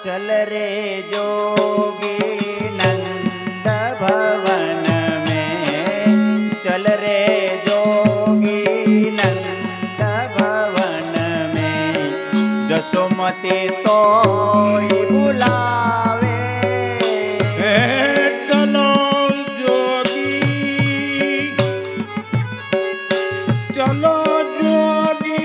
चल रे जोगी नंद भवन में, चल रे जोगी नंद भवन में, जसोमती तो बुलावे। चलो जोगी, चलो जोगी,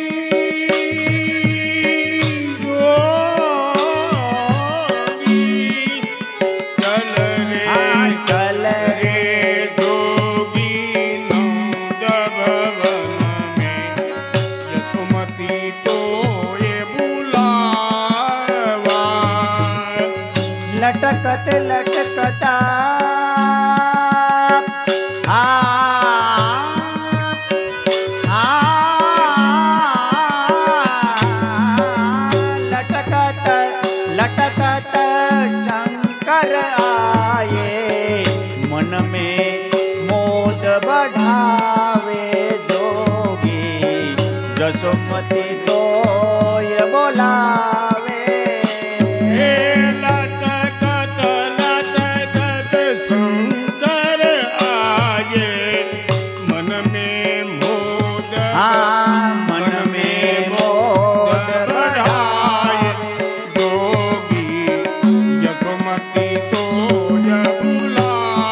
लटकत लटकता लटकत लटकत शंकर आए, मन में मोद बढ़ावे जोगी, जसोमती तो ये बोलावे। मन में मोद बढ़ाए जोगी, जसोमती तो बुलावा।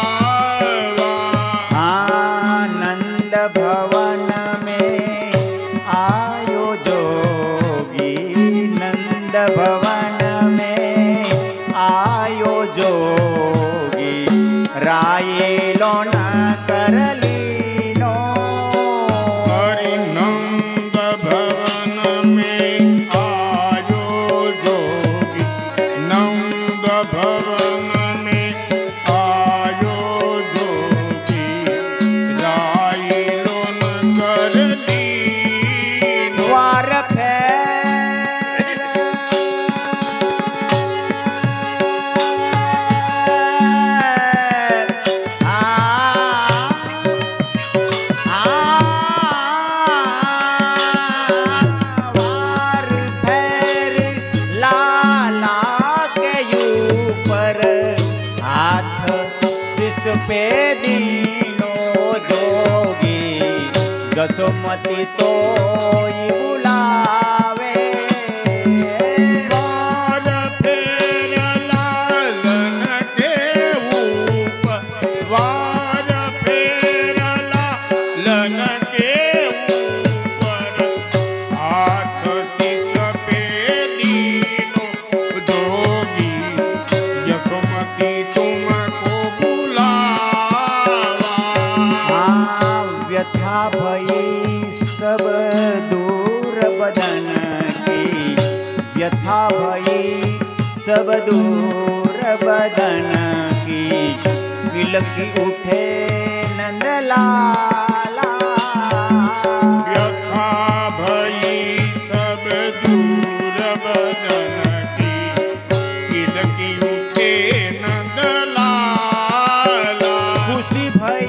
आनंद भवन में आयो जोगी, नंद भवन में आयो जोगी, रायेलो न करली पे दीनो जोगी, जसोमती तो बुलावे। वार फेर लालन के ऊपर, वार फेर लालन के ऊपर, हाथ शीश पे दीनो जोगी, जसोमती तुमको व्यथा भई सब दूर बदन की, व्यथा भई सब दूर बदन की, किलकी उठे नंदलाला। व्यथा भई सब दूर बदन की, किलकी उठे नंदलाला। खुशी भई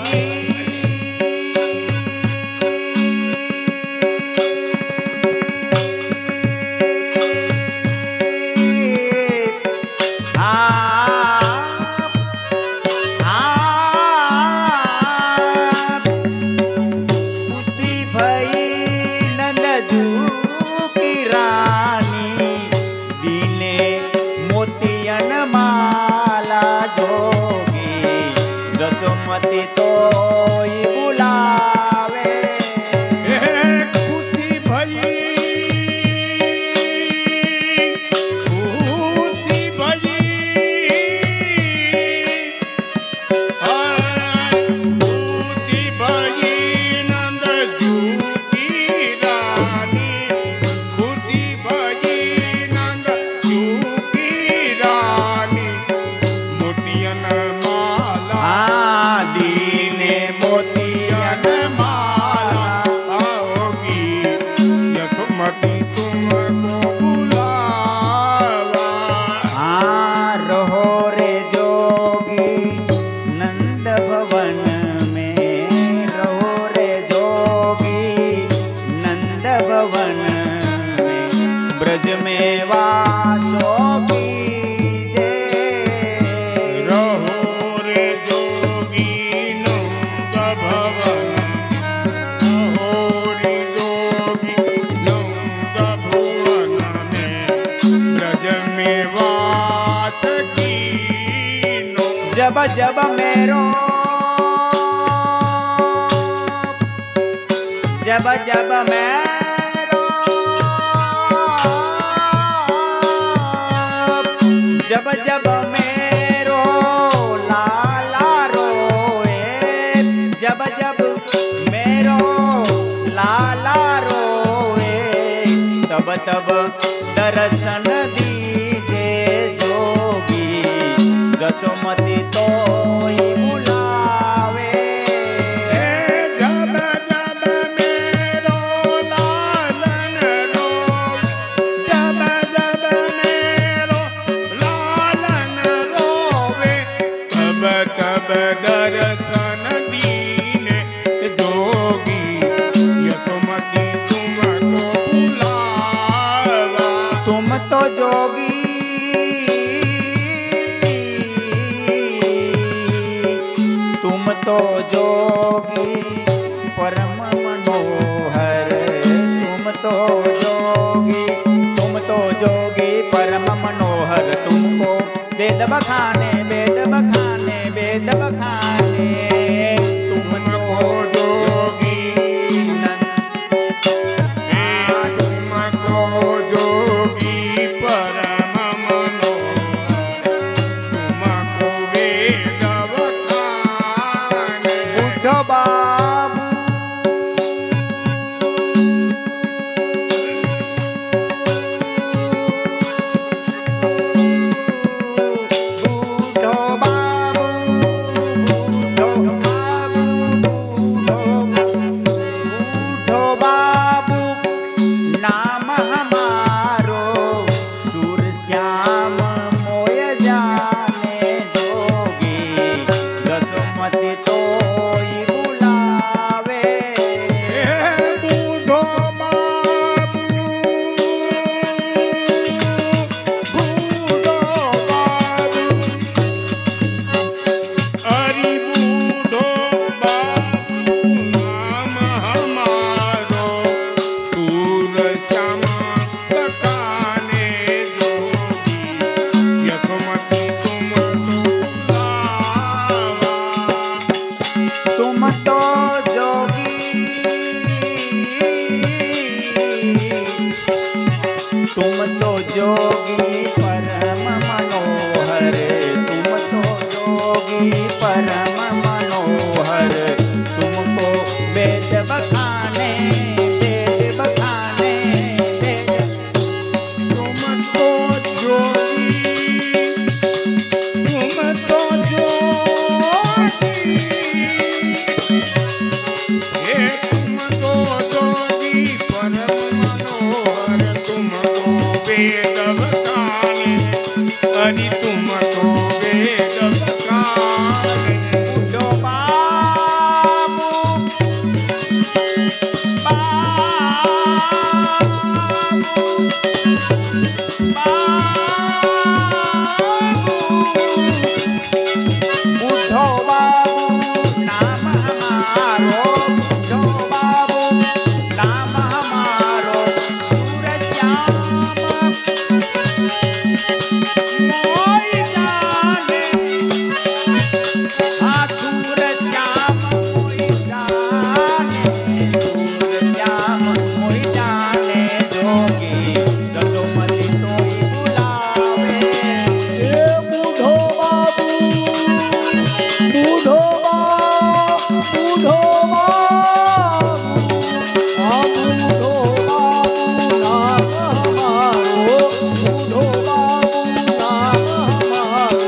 जब मेरो जब जब मेरो जब जब मेरो लाला रोए जब जब मेरो लाला रोए तब तब दर्शन दीजे जोगी जसोमती तो बुलावे जब जब मेरो लालन रो जब जब मेरो लालन रोवे तब तब दर्शन दीने जोगी यशोमती तुमको बुलावा तुम तो जोगी तुम तो जोगी परम मनोहर तुम तो जोगी परम मनोहर तुमको वेद बखाने वेद बखाने वेद बखाने तुमको जोगी तुमको जोगी परम मनोहर तुमको वेद बखाने बुढ़ो बाबू बूढ़ो बाबू बूढ़ो बाबू बूढ़ो बाबू नाम हमारो चूर श्याम मोय जाने जोगी जसोमती तो बुलावे बूढ़ो बाबू बूढ़ो बाबू अरे बूढ़ो बाबू नाम हमारो सूर श्यामा तकाने जोगी यशोमती तुम तो जोगी तुम तो जोगी परम मनोहर तुम तो जोगी परम मनोहर तुमको वेद बखाने वेद बखाने वेद तुमको जोगी तुमको जोगी हे तुमको जोगी परम मनोहर तुमको वेद बखाने अरे तुमको वेद बखाने बूढ़ो बाबू बूढ़ो बाबू नाम हमारो बूढ़ो बाबू नाम हमारो सूरज श्याम मोय जाने हाँ सूरज श्याम मोय जाने सूरज श्याम मोय जाने जोगी जसोमती तोई बुलावे बूढ़ो बाबू बूढ़ो बाबू बूढ़ो बाबू बूढ़ो बाबू नाम हमारो बूढ़ो बाबू नाम हमारो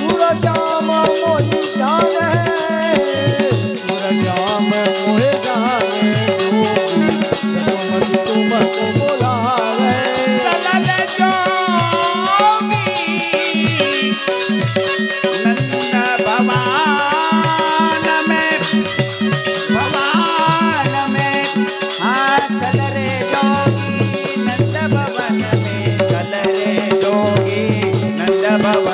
सूरज श्याम मोहि जाने सूरज श्याम मोहि जाने जोगी तुमको बुलावे चलल जोगी नंद भवान में हाँ चल रे जोगी नंद भवन में चल रे जोगी नंद भवन